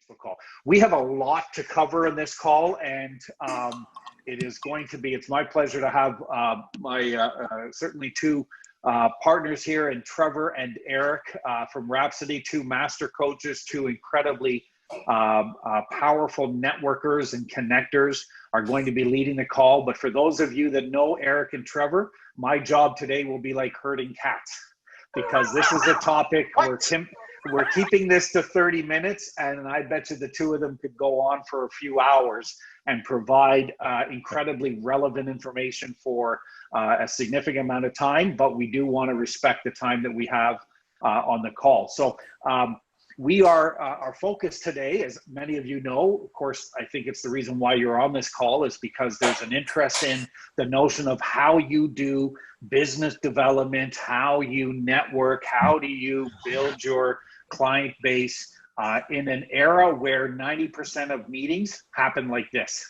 Facebook call. We have a lot to cover in this call, and it's my pleasure to have certainly two partners here, and Trevor and Eric from Rhapsody, two master coaches, two incredibly powerful networkers and connectors, are going to be leading the call. But for those of you that know Eric and Trevor, my job today will be like herding cats, because this is a topic we're keeping this to 30 minutes, and I bet you the two of them could go on for a few hours and provide incredibly relevant information for a significant amount of time, but we do want to respect the time that we have on the call. So our focus today, as many of you know, of course, I think it's the reason why you're on this call, is because there's an interest in the notion of how you do business development, how you network, how do you build your client base in an era where 90% of meetings happen like this,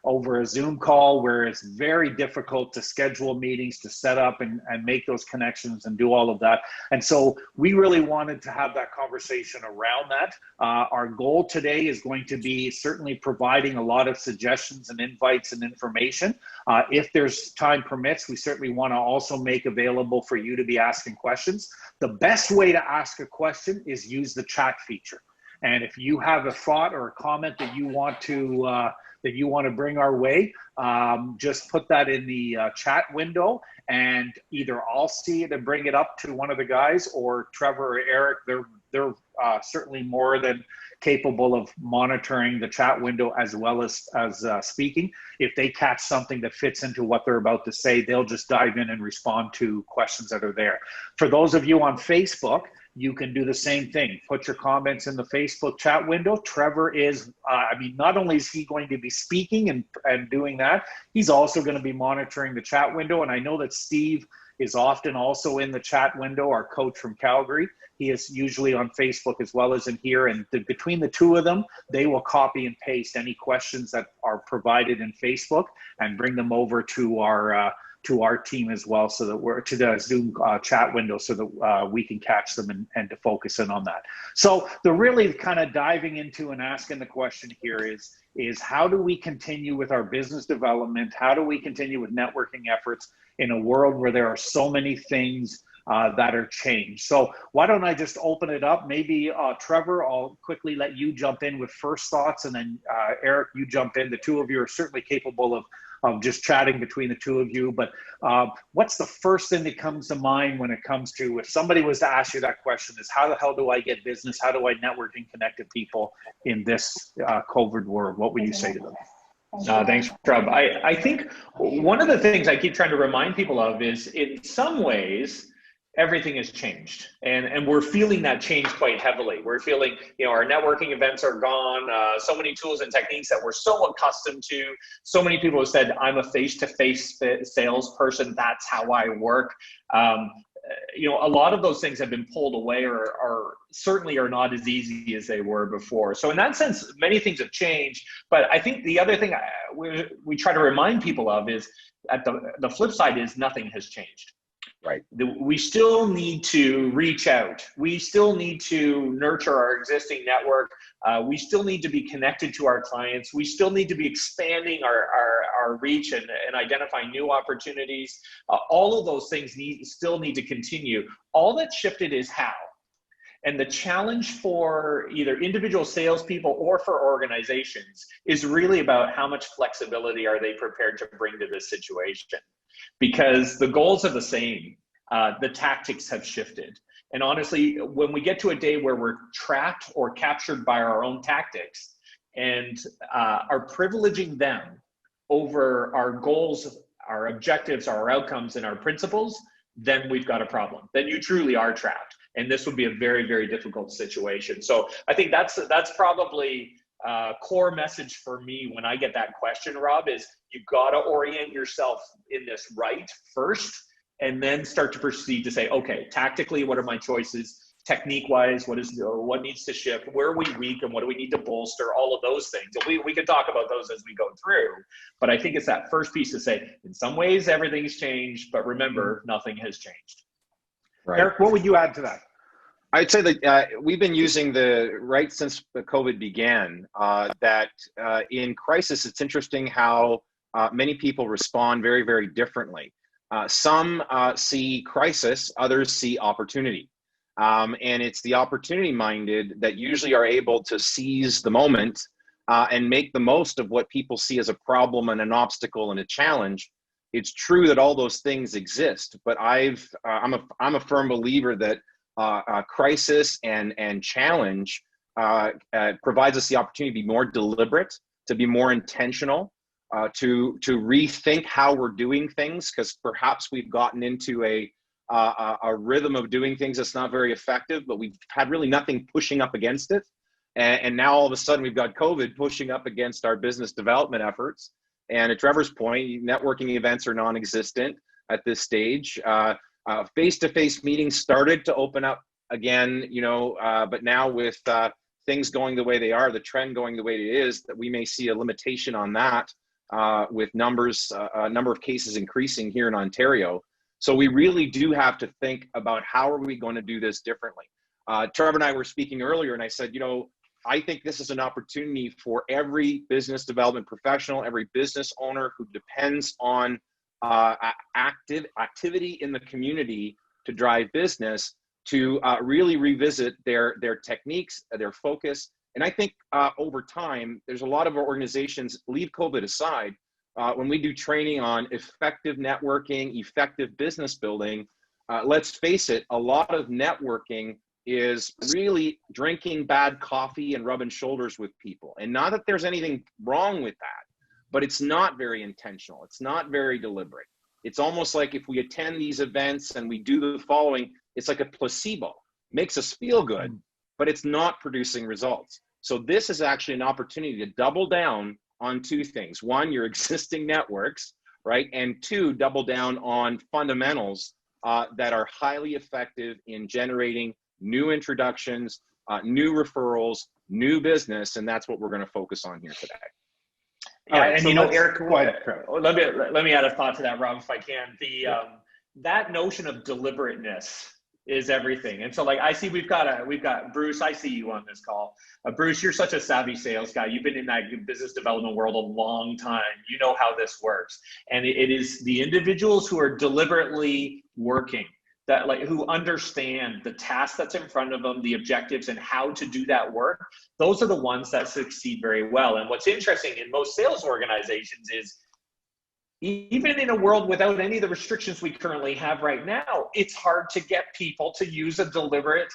over a Zoom call, where it's very difficult to schedule meetings, to set up and make those connections and do all of that. And so we really wanted to have that conversation around that. Our goal today is going to be certainly providing a lot of suggestions and invites and information. If there's time permits, we certainly want to also make available for you to be asking questions. The best way to ask a question is use the chat feature. And if you have a thought or a comment that you want to bring our way, just put that in the chat window, and either I'll see it and bring it up to one of the guys, or Trevor or Eric. They're certainly more than capable of monitoring the chat window as well as speaking. If they catch something that fits into what they're about to say, they'll just dive in and respond to questions that are there. For those of you on Facebook, you can do the same thing. Put your comments in the Facebook chat window. Trevor is, not only is he going to be speaking and doing that, he's also going to be monitoring the chat window. And I know that Steve is often also in the chat window, our coach from Calgary. He is usually on Facebook as well as in here. And between the two of them, they will copy and paste any questions that are provided in Facebook and bring them over to our team as well, so that we're to the Zoom chat window, so that we can catch them and to focus in on that. So the really kind of diving into and asking the question here is how do we continue with our business development? How do we continue with networking efforts in a world where there are so many things that are changed? So why don't I just open it up? Maybe Trevor, I'll quickly let you jump in with first thoughts, and then Eric, you jump in. The two of you are certainly capable of just chatting between the two of you, but what's the first thing that comes to mind when it comes to, if somebody was to ask you that question, is how the hell do I get business? How do I network and connect to people in this COVID world? What would you say to them? Thanks, Rob. I think one of the things I keep trying to remind people of is, in some ways, everything has changed, and we're feeling that change quite heavily. We're feeling, our networking events are gone. So many tools and techniques that we're so accustomed to. So many people have said, I'm a face-to-face salesperson. That's how I work. A lot of those things have been pulled away, or certainly are not as easy as they were before. So in that sense, many things have changed. But I think the other thing we try to remind people of is, at the flip side, is nothing has changed. Right. We still need to reach out. We still need to nurture our existing network. We still need to be connected to our clients. We still need to be expanding our reach and identifying new opportunities. All of those things still need to continue. All that's shifted is how. And the challenge for either individual salespeople or for organizations is really about how much flexibility are they prepared to bring to this situation. Because the goals are the same, the tactics have shifted. And honestly, when we get to a day where we're trapped or captured by our own tactics and are privileging them over our goals, our objectives, our outcomes, and our principles, then we've got a problem. Then you truly are trapped. And this would be a very, very difficult situation. So I think that's probably core message for me when I get that question, Rob, is you got to orient yourself in this right first, and then start to proceed to say, okay, tactically, what are my choices? Technique-wise, what needs to shift? Where are we weak, and what do we need to bolster? All of those things. And we can talk about those as we go through. But I think it's that first piece to say, in some ways, everything's changed, but remember, nothing has changed. Right. Eric, what would you add to that? I'd say that we've been using right since the COVID began, that in crisis, it's interesting how many people respond very, very differently. Some see crisis, others see opportunity. And it's the opportunity minded that usually are able to seize the moment and make the most of what people see as a problem and an obstacle and a challenge. It's true that all those things exist, but I'm a firm believer that crisis and challenge provides us the opportunity to be more deliberate, to be more intentional, to rethink how we're doing things, because perhaps we've gotten into a rhythm of doing things that's not very effective, but we've had really nothing pushing up against it. And now all of a sudden we've got COVID pushing up against our business development efforts. And at Trevor's point, networking events are non-existent at this stage. Face-to-face meetings started to open up again, but now with things going the way they are, the trend going the way it is, that we may see a limitation on that with number of cases increasing here in Ontario. So we really do have to think about how are we going to do this differently. Trevor and I were speaking earlier, and I said, I think this is an opportunity for every business development professional, every business owner who depends on activity in the community to drive business, to really revisit their techniques, their focus. And I think over time, there's a lot of our organizations, leave COVID aside, when we do training on effective networking, effective business building, let's face it, a lot of networking is really drinking bad coffee and rubbing shoulders with people. And not that there's anything wrong with that, but it's not very intentional. It's not very deliberate. It's almost like if we attend these events and we do the following, it's like a placebo. Makes us feel good, but it's not producing results. So this is actually an opportunity to double down on two things. One, your existing networks, right? And two, double down on fundamentals that are highly effective in generating new introductions, new referrals, new business, and that's what we're going to focus on here today. Yeah, right, and so Eric, let me add a thought to that, Rob, if I can. That notion of deliberateness is everything. And so, like, I see we've got Bruce. I see you on this call. Bruce, you're such a savvy sales guy. You've been in that business development world a long time. You know how this works. And it is the individuals who are deliberately working, that who understand the task that's in front of them, the objectives, and how to do that work. Those are the ones that succeed very well. And what's interesting in most sales organizations is, even in a world without any of the restrictions we currently have right now, it's hard to get people to use a deliberate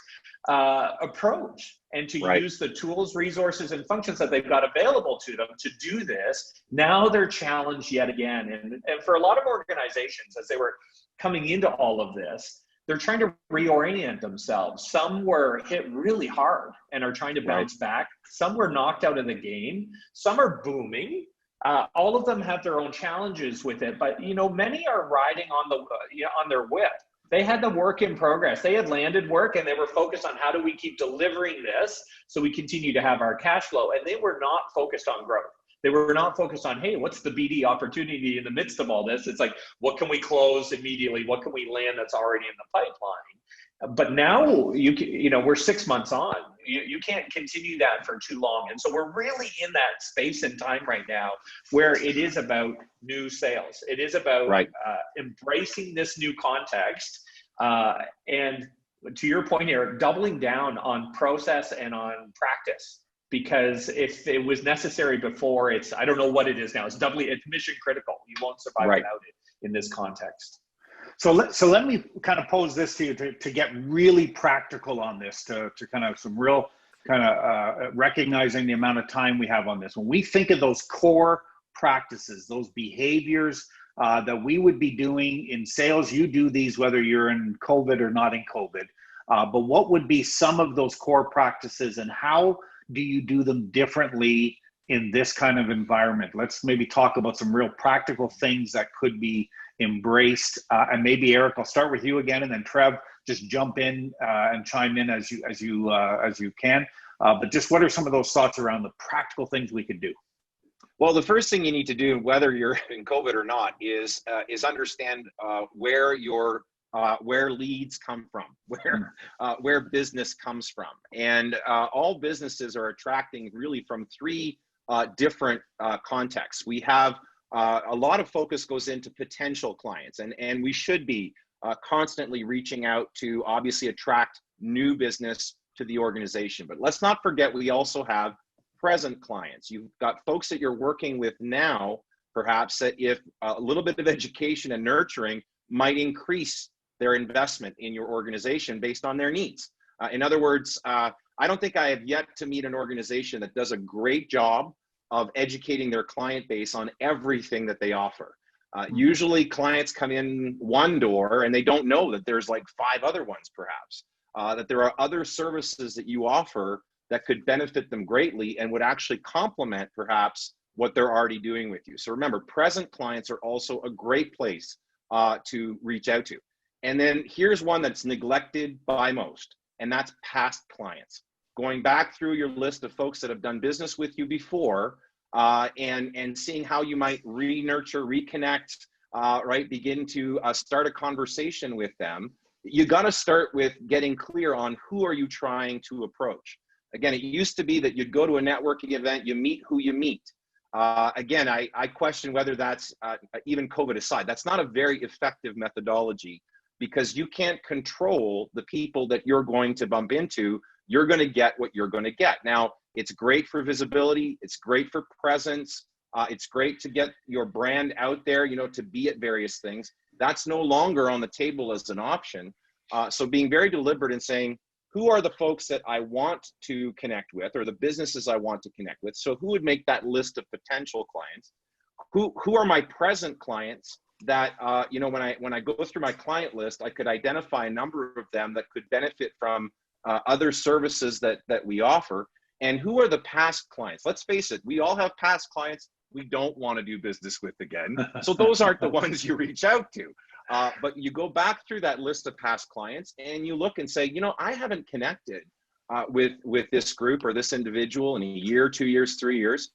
approach and to use the tools, resources, and functions that they've got available to them to do this. Now they're challenged yet again. And for a lot of organizations, as they were coming into all of this, they're trying to reorient themselves. Some were hit really hard and are trying to bounce back. Some were knocked out of the game. Some are booming. All of them have their own challenges with it, but many are riding on on their whip. They had the work in progress. They had landed work, and they were focused on how do we keep delivering this so we continue to have our cash flow. And they were not focused on growth. They were not focused on, hey, what's the BD opportunity in the midst of all this? It's like, what can we close immediately? What can we land that's already in the pipeline? But now we're 6 months on. You can't continue that for too long. And so we're really in that space and time right now where it is about new sales. It is about embracing this new context. And to your point, Eric, doubling down on process and on practice. Because if it was necessary before, I don't know what it is now. It's mission critical. You won't survive without it in this context. So let me kind of pose this to you to get really practical on this, to kind of some real kind of recognizing the amount of time we have on this. When we think of those core practices, those behaviors that we would be doing in sales, you do these whether you're in COVID or not in COVID, but what would be some of those core practices, and how do you do them differently in this kind of environment? Let's maybe talk about some real practical things that could be embraced. And maybe Eric, I'll start with you again, and then Trev, just jump in and chime in as you can. But just what are some of those thoughts around the practical things we could do? Well, the first thing you need to do, whether you're in COVID or not, is understand where your where leads come from, where business comes from. And all businesses are attracting really from three different contexts. We have a lot of focus goes into potential clients, and we should be constantly reaching out to obviously attract new business to the organization. But let's not forget, we also have present clients. You've got folks that you're working with now, perhaps, that if a little bit of education and nurturing might increase their investment in your organization based on their needs. In other words, I don't think I have yet to meet an organization that does a great job of educating their client base on everything that they offer. Usually clients come in one door and they don't know that there's like 5 other ones, perhaps, that there are other services that you offer that could benefit them greatly and would actually complement perhaps what they're already doing with you. So remember, present clients are also a great place to reach out to. And then here's one that's neglected by most, and that's past clients. Going back through your list of folks that have done business with you before, and seeing how you might re-nurture, reconnect, right? Begin to start a conversation with them. You got to start with getting clear on who are you trying to approach. Again, it used to be that you'd go to a networking event, you meet who you meet. Again, I question whether that's, even COVID aside, that's not a very effective methodology, because you can't control the people that you're going to bump into. You're going to get what you're going to get. Now, it's great for visibility. It's great for presence. It's great to get your brand out there, you know, to be at various things. That's no longer on the table as an option. So being very deliberate in saying, who are the folks that I want to connect with, or the businesses I want to connect with? So who would make that list of potential clients? Who are my present clients that, you know, when I go through my client list, I could identify a number of them that could benefit from other services that we offer. And who are the past clients? Let's face it, we all have past clients we don't want to do business with again. So those aren't the ones you reach out to. But you go back through that list of past clients and you look and say, you know, I haven't connected with this group or this individual in a year, 2 years, 3 years.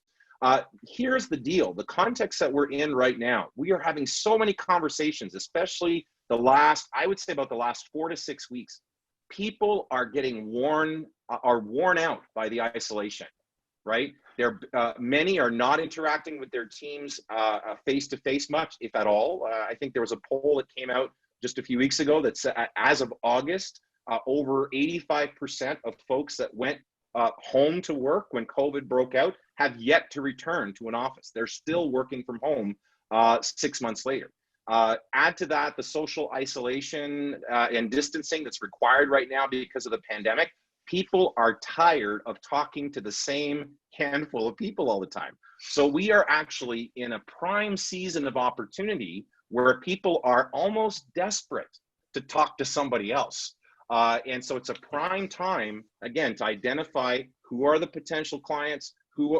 Here's the deal. The context that we're in right now, we are having so many conversations, especially I would say about the last 4 to 6 weeks. People are getting worn out by the isolation, right? Many are not interacting with their teams face-to-face much, if at all. I think there was a poll that came out just a few weeks ago that said, as of August, over 85% of folks that went home to work when COVID broke out have yet to return to an office. They're still working from home 6 months later. Add to that the social isolation and distancing that's required right now because of the pandemic. People are tired of talking to the same handful of people all the time. So we are actually in a prime season of opportunity where people are almost desperate to talk to somebody else. And so it's a prime time, again, to identify who are the potential clients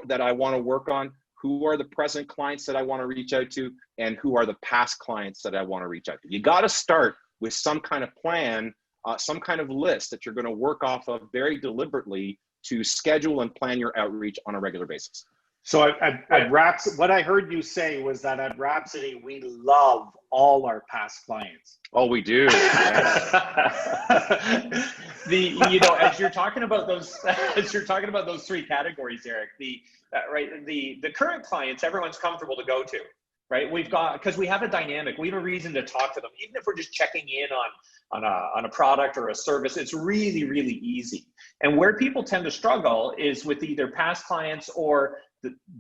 that I want to work on, who are the present clients that I want to reach out to, and who are the past clients that I want to reach out to. You got to start with some kind of plan, some kind of list that you're going to work off of very deliberately to schedule and plan your outreach on a regular basis. So at Rhapsody, what I heard you say was that at Rhapsody, we love all our past clients. Oh, we do. Yes. As you're talking about those 3 categories, Eric, the current clients, everyone's comfortable to go to, right? Because we have a dynamic, we have a reason to talk to them, even if we're just checking in on a product or a service. It's really, really easy. And where people tend to struggle is with either past clients or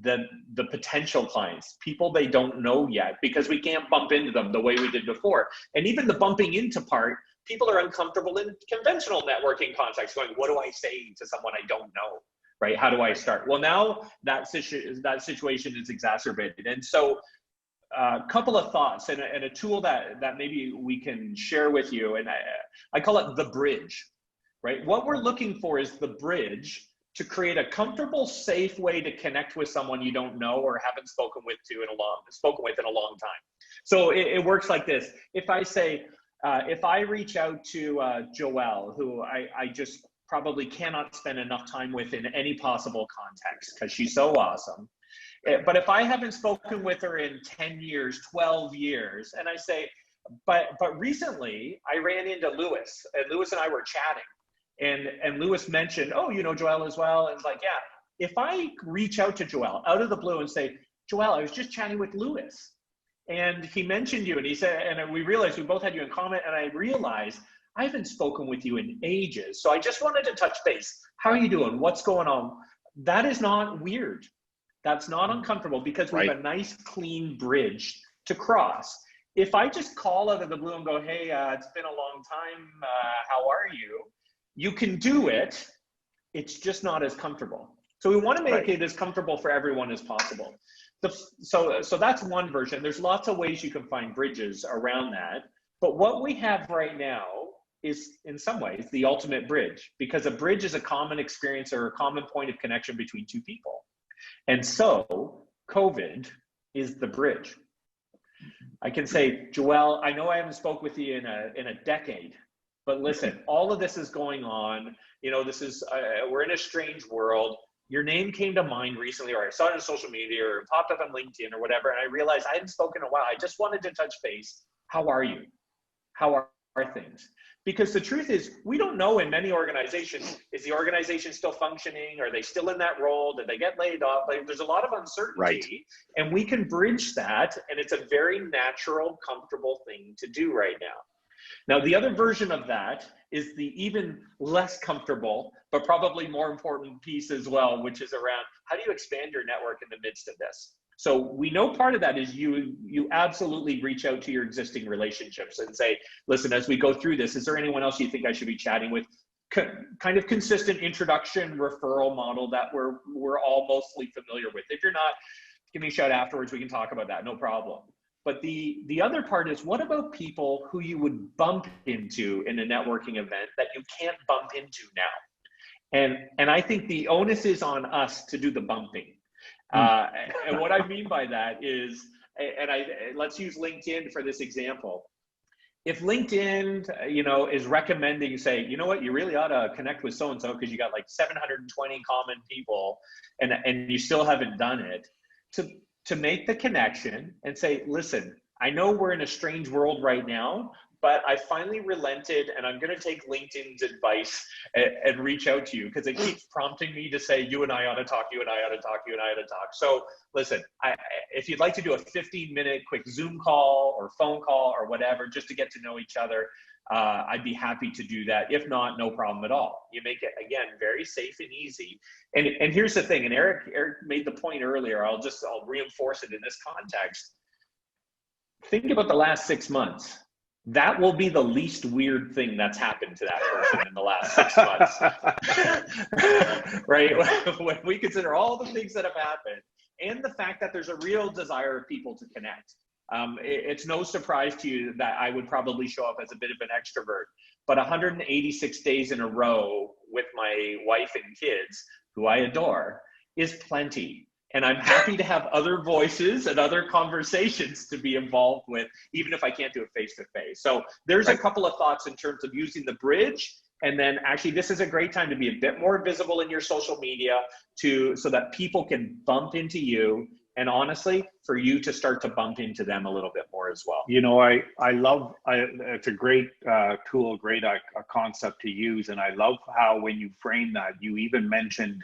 the potential clients, people they don't know yet, because we can't bump into them the way we did before. And even the bumping into part, people are uncomfortable in conventional networking contexts, going, what do I say to someone I don't know, right? How do I start? Well, now that situation is exacerbated. And so a couple of thoughts and a tool that maybe we can share with you, and I call it the bridge, right? What we're looking for is the bridge to create a comfortable, safe way to connect with someone you don't know or haven't spoken with in a long time. So it works like this. If I say, if I reach out to Joelle, who I just probably cannot spend enough time with in any possible context because she's so awesome. But if I haven't spoken with her in 10 years, 12 years, and I say, But recently I ran into Lewis, and Lewis and I were chatting, and Lewis mentioned, oh, you know Joel as well. And it's like, yeah, if I reach out to Joel out of the blue and say, Joel, I was just chatting with Lewis, and he mentioned you, and he said, and we realized we both had you in common, and I realized I haven't spoken with you in ages, so I just wanted to touch base. How are you doing? What's going on? That is not weird. That's not uncomfortable, because we have a nice, clean bridge to cross. If I just call out of the blue and go, hey, it's been a long time, how are you? You can do it. It's just not as comfortable. So we want to make it as comfortable for everyone as possible. So that's one version. There's lots of ways you can find bridges around that. But what we have right now is, in some ways, the ultimate bridge, because a bridge is a common experience or a common point of connection between two people. And so COVID is the bridge. I can say, Joel, I know I haven't spoke with you in a decade, but listen, all of this is going on. You know, this is, we're in a strange world. Your name came to mind recently, or I saw it on social media, or it popped up on LinkedIn or whatever, and I realized I hadn't spoken in a while. I just wanted to touch base. How are you? How are things? Because the truth is, we don't know in many organizations, is the organization still functioning? Are they still in that role? Did they get laid off? Like, there's a lot of uncertainty, and we can bridge that, and it's a very natural, comfortable thing to do right now. Now, the other version of that is the even less comfortable, but probably more important piece as well, which is around how do you expand your network in the midst of this? So we know part of that is you absolutely reach out to your existing relationships and say, listen, as we go through this, is there anyone else you think I should be chatting with? Kind of consistent introduction referral model that we're all mostly familiar with. If you're not, give me a shout afterwards. We can talk about that, no problem. But the other part is, what about people who you would bump into in a networking event that you can't bump into now? And I think the onus is on us to do the bumping. And what I mean by that is, let's use LinkedIn for this example. If LinkedIn, is recommending, say, you know what, you really ought to connect with so-and-so because you got like 720 common people and you still haven't done it, to make the connection and say, listen, I know we're in a strange world right now, but I finally relented, and I'm going to take LinkedIn's advice and reach out to you, because it keeps prompting me to say, you and I ought to talk, you and I ought to talk, you and I ought to talk. So listen, if you'd like to do a 15-minute quick Zoom call or phone call or whatever, just to get to know each other, I'd be happy to do that. If not, no problem at all. You make it, again, very safe and easy. And here's the thing, and Eric made the point earlier, I'll reinforce it in this context. Think about the last 6 months. That will be the least weird thing that's happened to that person in the last 6 months, right? When we consider all the things that have happened and the fact that there's a real desire of people to connect. It's no surprise to you that I would probably show up as a bit of an extrovert, but 186 days in a row with my wife and kids, who I adore, is plenty. And I'm happy to have other voices and other conversations to be involved with, even if I can't do it face to face. So there's a couple of thoughts in terms of using the bridge. And then actually, this is a great time to be a bit more visible in your social media so that people can bump into you. And honestly, for you to start to bump into them a little bit more as well. You know, I love, it's a great tool, great concept to use. And I love how when you frame that, you even mentioned,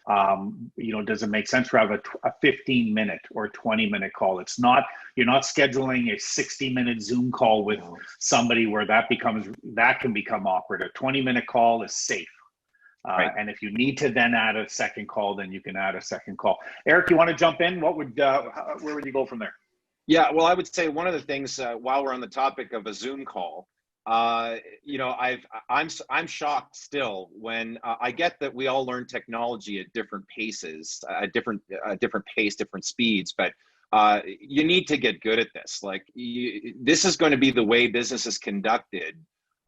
does it make sense to have a 15-minute or 20-minute call? It's not, you're not scheduling a 60-minute Zoom call with somebody where that can become awkward. A 20-minute call is safe. And if you need to then add a second call, then you can add a second call. Eric, you want to jump in? Where would you go from there? Yeah, well, I would say one of the things while we're on the topic of a Zoom call, I'm shocked still when I get that we all learn technology at different paces, different pace, different speeds, but you need to get good at this. Like this is going to be the way business is conducted,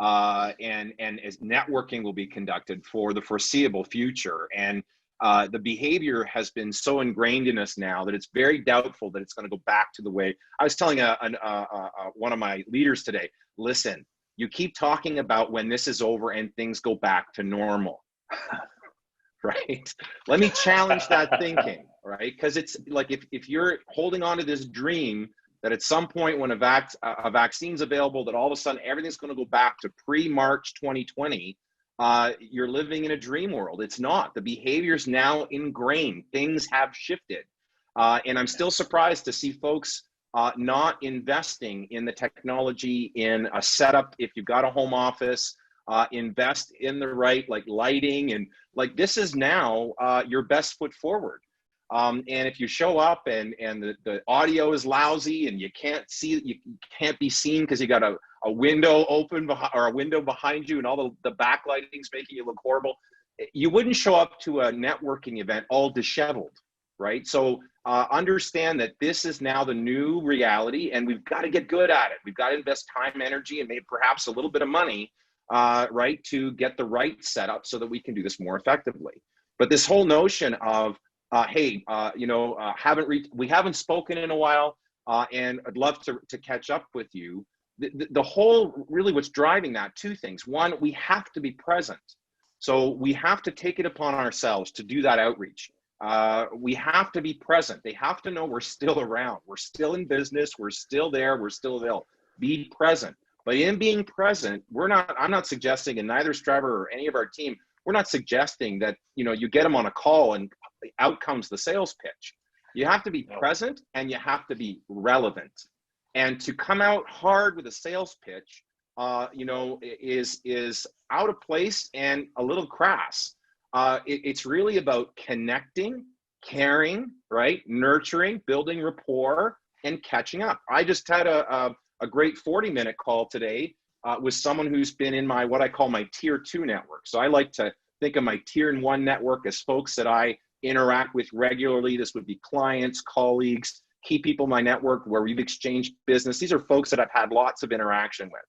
and as networking will be conducted for the foreseeable future. And the behavior has been so ingrained in us now that it's very doubtful that it's going to go back to the way. I was telling one of my leaders today, listen, you keep talking about when this is over and things go back to normal, right? Let me challenge that thinking, right? Because it's like if you're holding on to this dream that at some point when a vaccine's available, that all of a sudden everything's going to go back to pre-March 2020. You're living in a dream world. It's not. The behavior's now ingrained. Things have shifted. And I'm still surprised to see folks not investing in the technology, in a setup. If you've got a home office, invest in the right like lighting, and like this is now your best foot forward. And if you show up and the audio is lousy and you can't be seen because you got a window open or a window behind you and all the backlighting's making you look horrible, you wouldn't show up to a networking event all disheveled, right? So understand that this is now the new reality, and we've got to get good at it. We've got to invest time, energy, and maybe perhaps a little bit of money, right, to get the right setup so that we can do this more effectively. But this whole notion of hey, we haven't spoken in a while, and I'd love to catch up with you. The whole, really what's driving that, two things. One, we have to be present. So we have to take it upon ourselves to do that outreach. We have to be present. They have to know we're still around. We're still in business. We're still there. We're still available. Be present. But in being present, I'm not suggesting, and neither is Trevor or any of our team, we're not suggesting that, you get them on a call and out comes the sales pitch. You have to be present and you have to be relevant. And to come out hard with a sales pitch, is out of place and a little crass. It's really about connecting, caring, right? Nurturing, building rapport, and catching up. I just had a great 40-minute call today with someone who's been in what I call my tier 2 network. So I like to think of my tier 1 network as folks that I interact with regularly. This would be clients, colleagues, key people in my network where we've exchanged business. These are folks that I've had lots of interaction with.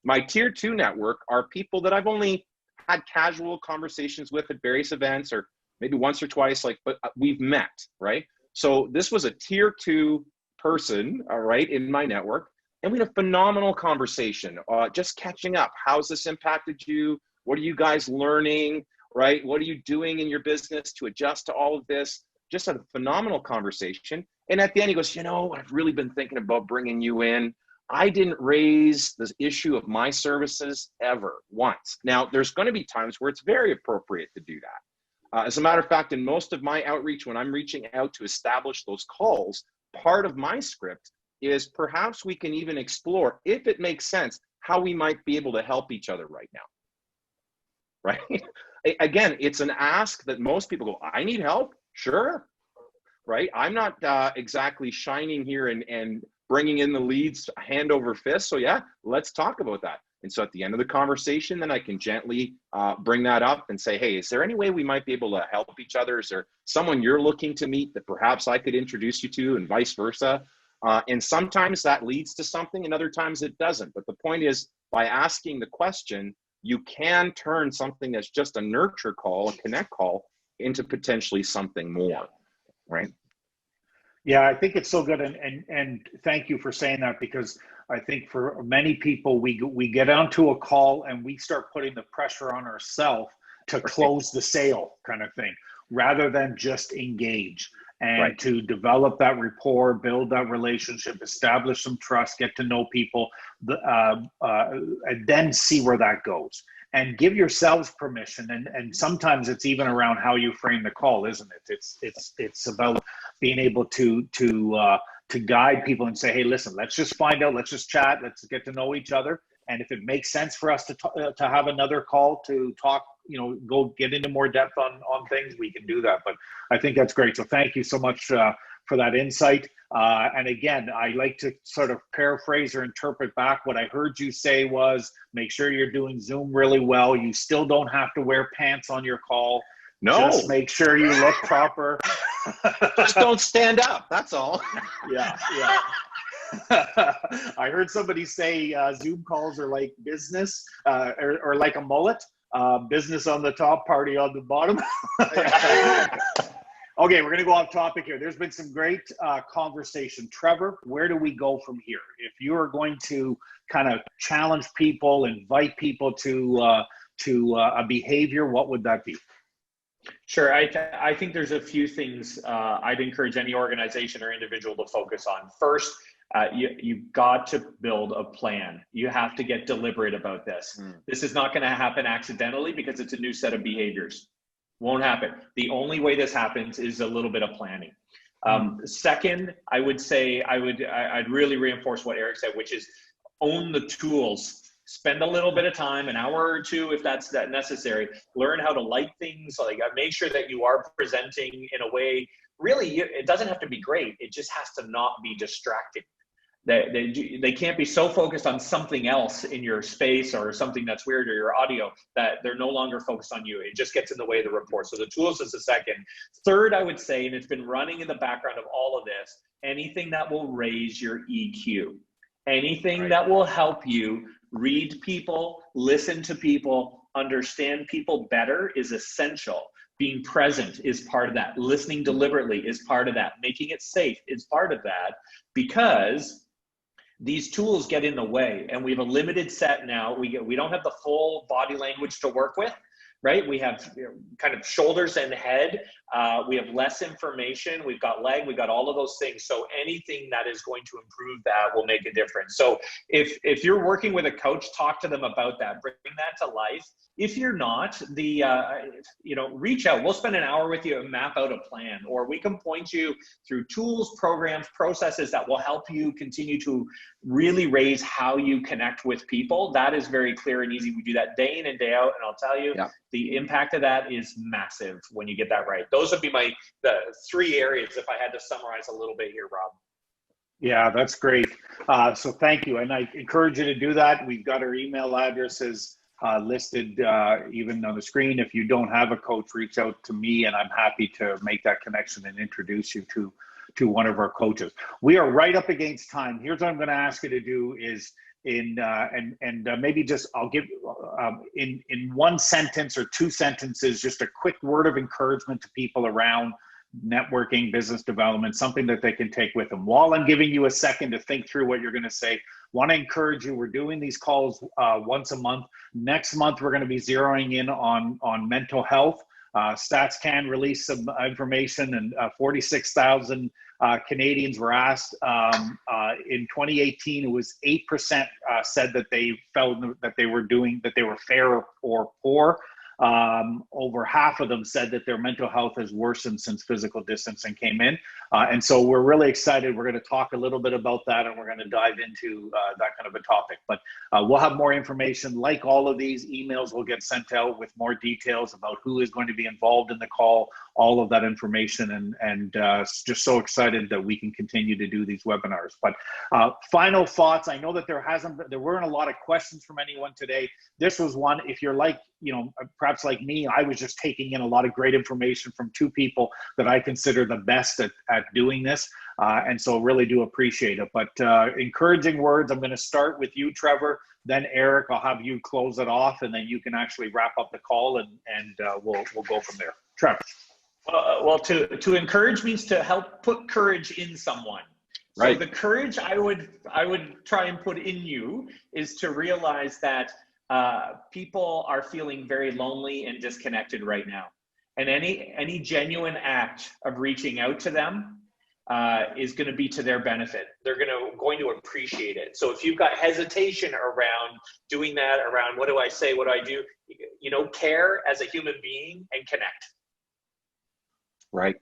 My tier 2 network are people that I've only had casual conversations with at various events, or maybe once or twice, but we've met, right? So this was a tier 2 person, all right, in my network. And we had a phenomenal conversation, just catching up. How's this impacted you? What are you guys learning, right? What are you doing in your business to adjust to all of this? Just had a phenomenal conversation. And at the end, he goes, I've really been thinking about bringing you in. I didn't raise this issue of my services ever once. Now, there's going to be times where it's very appropriate to do that. As a matter of fact, in most of my outreach, when I'm reaching out to establish those calls, part of my script is perhaps we can even explore, if it makes sense, how we might be able to help each other right now, right? Again, it's an ask that most people go, I need help, sure, right? I'm not exactly shining here and bringing in the leads hand over fist, so yeah, let's talk about that. And so at the end of the conversation, then I can gently bring that up and say, hey, is there any way we might be able to help each other? Is there someone you're looking to meet that perhaps I could introduce you to, and vice versa? And sometimes that leads to something and other times it doesn't. But the point is, by asking the question, you can turn something that's just a nurture call, a connect call, into potentially something more, right? Yeah, I think it's so good. And thank you for saying that, because I think for many people, we get onto a call and we start putting the pressure on ourselves to close the sale kind of thing, rather than just engage. And to develop that rapport, build that relationship, establish some trust, get to know people, and then see where that goes. And give yourselves permission. And sometimes it's even around how you frame the call, isn't it? It's about being able to guide people and say, hey, listen, let's just find out, let's just chat, let's get to know each other. And if it makes sense for us to have another call to talk, go get into more depth on things, we can do that. But I think that's great. So thank you so much for that insight. And again, I like to sort of paraphrase or interpret back what I heard you say was, make sure you're doing Zoom really well. You still don't have to wear pants on your call. No. Just make sure you look proper. Just don't stand up. That's all. Yeah. I heard somebody say Zoom calls are like business or like a mullet. Business on the top, party on the bottom. Okay, we're going to go off topic here. There's been some great conversation. Trevor, where do we go from here? If you are going to kind of challenge people, invite people to a behavior, what would that be? Sure. I think there's a few things I'd encourage any organization or individual to focus on. First, you've got to build a plan. You have to get deliberate about this. This is not going to happen accidentally because it's a new set of behaviors. Won't happen. The only way this happens is a little bit of planning. Second, I would say I'd really reinforce what Eric said, which is own the tools. Spend a little bit of time, an hour or two, if that's necessary. Learn how to like things. Like, make sure that you are presenting in a way. Really, it doesn't have to be great. It just has to not be distracting. They can't be so focused on something else in your space or something that's weird or your audio that they're no longer focused on you. It just gets in the way of the report. So the tools is the second. Third, I would say, and it's been running in the background of all of this, anything that will raise your EQ. Anything that will help you read people, listen to people, understand people better is essential. Being present is part of that. Listening deliberately is part of that. Making it safe is part of that, because these tools get in the way, and we have a limited set now. We don't have the full body language to work with, right? We have kind of shoulders and head. We have less information. We've got leg. We've got all of those things. So anything that is going to improve that will make a difference. So if you're working with a coach, talk to them about that. Bring that to life. If you're not, reach out. We'll spend an hour with you and map out a plan, or we can point you through tools, programs, processes that will help you continue to really raise how you connect with people. That is very clear and easy. We do that day in and day out, and I'll tell you, the impact of that is massive when you get that right. Those would be the three areas if I had to summarize a little bit here, Rob. Yeah, that's great. So thank you. And I encourage you to do that. We've got our email addresses listed even on the screen. If you don't have a coach, reach out to me, and I'm happy to make that connection and introduce you to one of our coaches. We are right up against time. Here's what I'm going to ask you to do is maybe just I'll give in one sentence or two sentences, just a quick word of encouragement to people around networking, business development, something that they can take with them. While I'm giving you a second to think through what you're going to say, want to encourage you. We're doing these calls once a month. Next month, we're going to be zeroing in on mental health. StatsCan released some information, and 46,000 Canadians were asked. In 2018, it was 8% said that they felt that they were fair or poor. Over half of them said that their mental health has worsened since physical distancing came in. And so we're really excited. We're going to talk a little bit about that, and we're going to dive into that kind of a topic. But we'll have more information. Like all of these, emails will get sent out with more details about who is going to be involved in the call, all of that information, and just so excited that we can continue to do these webinars. But final thoughts. I know that there weren't a lot of questions from anyone today. This was one. If you're like, perhaps like me, I was just taking in a lot of great information from two people that I consider the best at doing this. And so really do appreciate it. But encouraging words. I'm going to start with you, Trevor, then Eric. I'll have you close it off, and then you can actually wrap up the call, and we'll go from there. Trevor. Well, to encourage means to help put courage in someone. So the courage I would try and put in you is to realize that people are feeling very lonely and disconnected right now. And any genuine act of reaching out to them is going to be to their benefit. They're going to appreciate it. So if you've got hesitation around doing that, around what do I say, what do I do, care as a human being and connect. Right.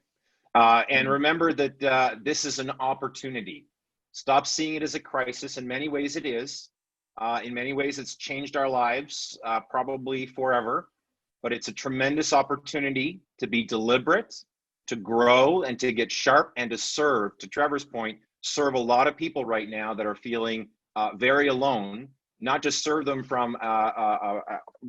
And remember that this is an opportunity. Stop seeing it as a crisis. In many ways it is. In many ways it's changed our lives, probably forever. But it's a tremendous opportunity to be deliberate, to grow, and to get sharp, and to serve, to Trevor's point, serve a lot of people right now that are feeling very alone. Not just serve them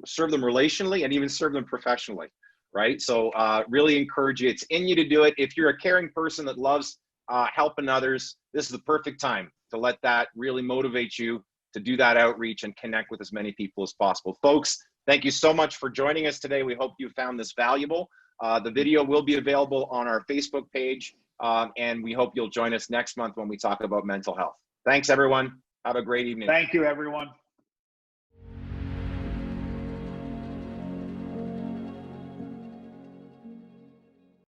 serve them relationally, and even serve them professionally, right? So really encourage you. It's in you to do it. If you're a caring person that loves helping others, this is the perfect time to let that really motivate you to do that outreach and connect with as many people as possible. Folks, thank you so much for joining us today. We hope you found this valuable. The video will be available on our Facebook page, and we hope you'll join us next month when we talk about mental health. Thanks, everyone. Have a great evening. Thank you, everyone.